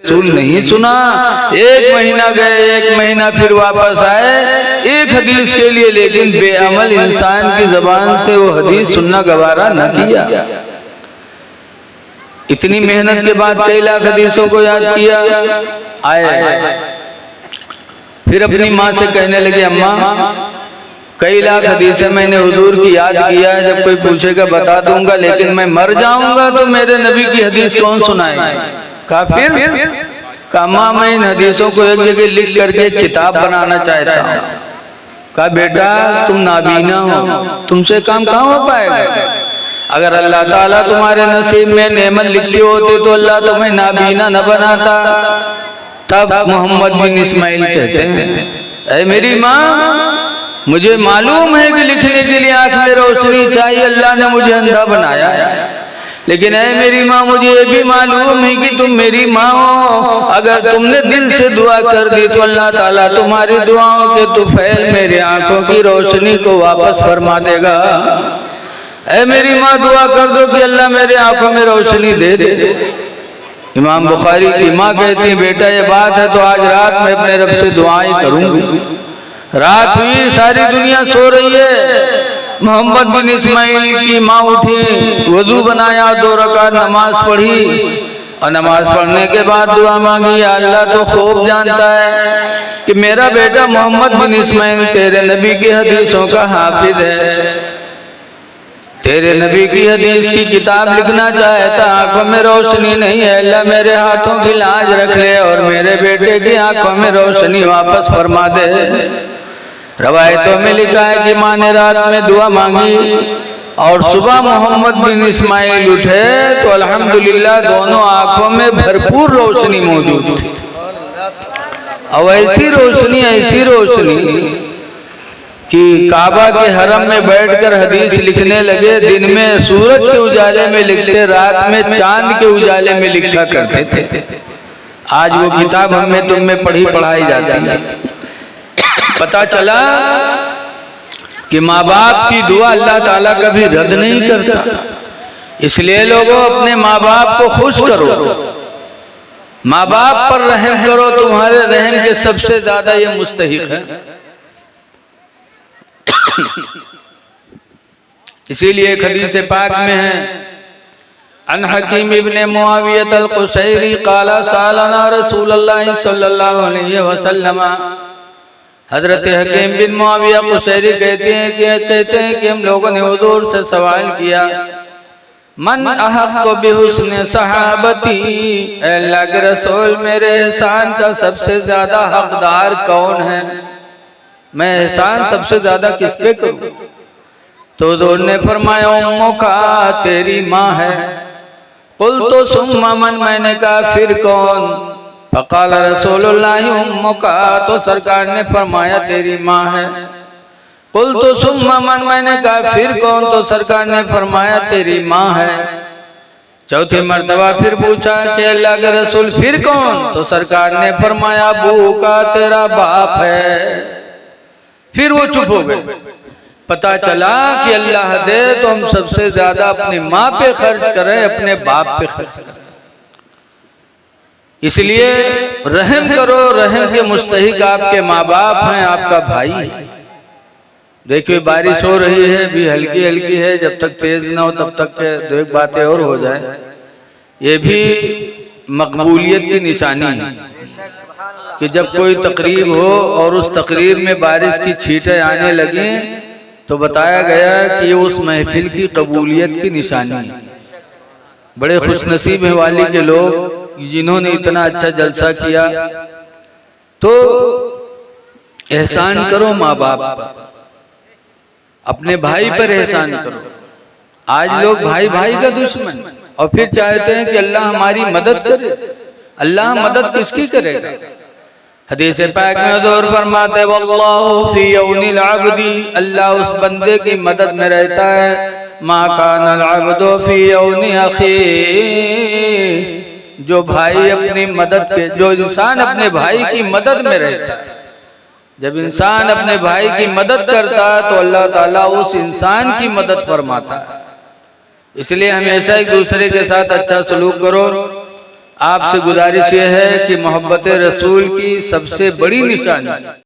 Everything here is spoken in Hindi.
रसूल नहीं सुना। एक महीना गए, एक महीना फिर वापस आए एक हदीस के लिए, लेकिन बेअमल इंसान की जबान से वो हदीस सुनना गवारा न किया। इतनी मेहनत के बाद कई लाख हदीसों को याद किया। आए फिर अपनी माँ से कहने लगे, अम्मा कई लाख हदीसें मैंने हुजूर की याद किया है, जब कोई पूछेगा बता दूंगा, लेकिन मैं मर जाऊंगा तो मेरे नबी की हदीस कौन सुनाएगा। कहा फिर कहा मैं इन हदीसों को एक जगह लिख करके किताब बनाना चाहता हूँ। कहा बेटा तुम नाबीना हो, तुमसे काम कहाँ हो पाएगा। अगर अल्लाह ताला तुम्हारे नसीब में नेमत लिखी होती तो अल्लाह तुम्हें नाबीना न बनाता। तब मोहम्मद बिन इस्माइल कहते हैं, ऐ मेरी माँ मुझे मालूम है कि लिखने के लिए आंख में रोशनी चाहिए, अल्लाह ने मुझे अंधा बनाया है, लेकिन ऐ मेरी माँ मुझे ये भी मालूम है कि तुम मेरी माँ हो। अगर तुमने दिल से दुआ कर दी तो अल्लाह ताला तुम्हारी दुआओं के तुफैल मेरे आंखों की रोशनी को वापस फरमा देगा। ऐ मेरी माँ दुआ कर दो कि अल्लाह मेरे आंखों में रोशनी दे दे। इमाम बुखारी की माँ कहती है, बेटा ये बात है तो आज रात में अपने रब से दुआएं करूंगी। रात हुई, सारी दुनिया सो रही है। मोहम्मद बिन इस्माइल की माँ उठी, वजू बनाया, 2 रकात नमाज पढ़ी और नमाज पढ़ने के बाद दुआ मांगी, अल्लाह तो खूब जानता है कि मेरा बेटा मोहम्मद बिन इस्माइल तेरे नबी की हदीसों का हाफिज है, तेरे नबी की हदीस की किताब लिखना चाहता, आंखों में रोशनी नहीं है, अल्लाह मेरे हाथों की लाज रख ले और मेरे बेटे की आंखों में रोशनी वापस फरमा दे। रवायतों में लिखा है कि माँ ने रात में दुआ मांगी और सुबह मोहम्मद बिन इस्माइल उठे तो अल्हम्दुलिल्लाह दोनों आंखों में भरपूर रोशनी मौजूद थी। और ऐसी रोशनी कि काबा के हरम में बैठकर हदीस लिखने लगे। दिन में सूरज के उजाले में लिखते, रात में चांद के उजाले में लिखा करते थे। आज वो किताब हमें तुम में पढ़ाई जाती है। पता चला कि माँ बाप की दुआ अल्लाह ताला कभी रद्द नहीं करता। इसलिए लोगों अपने माँ बाप को खुश करो, माँ बाप पर रहम करो, तुम्हारे रहम के सबसे ज्यादा ये मुस्तहिक है। इसीलिए एक हदीस पाक में है, अन हकीम इब्ने मुआवियत अल-कुशैरी क़ाला सालना रसूलुल्लाह सल्लल्लाहु अलैहि वसल्लम। हजरत हकीम बिन मुआविया कुशैरी कहते हैं कि हम लोगों ने हुजूर से सवाल किया, मन अहक्कु बिहुस्नि सहाबती, अल्लाह के रसूल मेरे एहसान का सबसे ज्यादा हकदार कौन है, मैं एहसान सबसे ज्यादा किस पे करूं। तो हुजूर ने फरमाया उम्मुका, तेरी माँ है। कुल्तु सुम्मा मन, मैंने कहा फिर कौन। फक़ाल रसूलुल्लाह उम्मुका, तो सरकार ने फरमाया तेरी माँ है। कुल्तु सुम्मा मन, मैंने कहा फिर कौन, तो सरकार ने फरमाया तेरी माँ है। चौथी मर्तबा फिर पूछा कि अल्लाह के रसूल फिर कौन, तो सरकार ने फरमाया अबू का, तेरा बाप है। फिर वो चुप हो गए। पता चला कि अल्लाह दे तो हम सबसे ज्यादा अपनी माँ पे खर्च करें, अपने बाप पे खर्च करें। इसलिए रहम करो, रहम के मुस्तहिक आपके माँ बाप हैं, आपका भाई है। देखिए बारिश हो रही है, भी हल्की हल्की है, जब तक तेज ना हो तब तक दो एक बातें और हो जाए। ये भी मकबूलियत की निशानी है कि जब कोई तकरीब हो और उस तकरीब में बारिश की छींटें आने लगी तो बताया गया कि ये उस महफिल की कबूलियत की निशानी है। बड़े खुशनसीब हैं वाली के लोग जिन्होंने इतना अच्छा जलसा किया। तो एहसान करो माँ बाप पर, अपने भाई पर एहसान करो। आज लोग भाई भाई का दुश्मन और फिर चाहते हैं कि अल्लाह हमारी मदद करे। अल्लाह मदद किसकी करेगा। हदीस पाक में हुजूर फरमाते वल्लाहु फी यौनिल अब्दी, अल्लाह उस बंदे की मदद में रहता है मा कानल अब्दु फी यौनि अखी, जो भाई अपनी मदद के, जो इंसान अपने भाई की मदद में रहता है। जब इंसान अपने भाई की मदद करता है तो अल्लाह ताला उस इंसान की मदद फरमाता है। इसलिए हमेशा एक दूसरे के साथ अच्छा सलूक करो। आपसे गुजारिश ये है कि मोहब्बत रसूल की सबसे बड़ी निशानी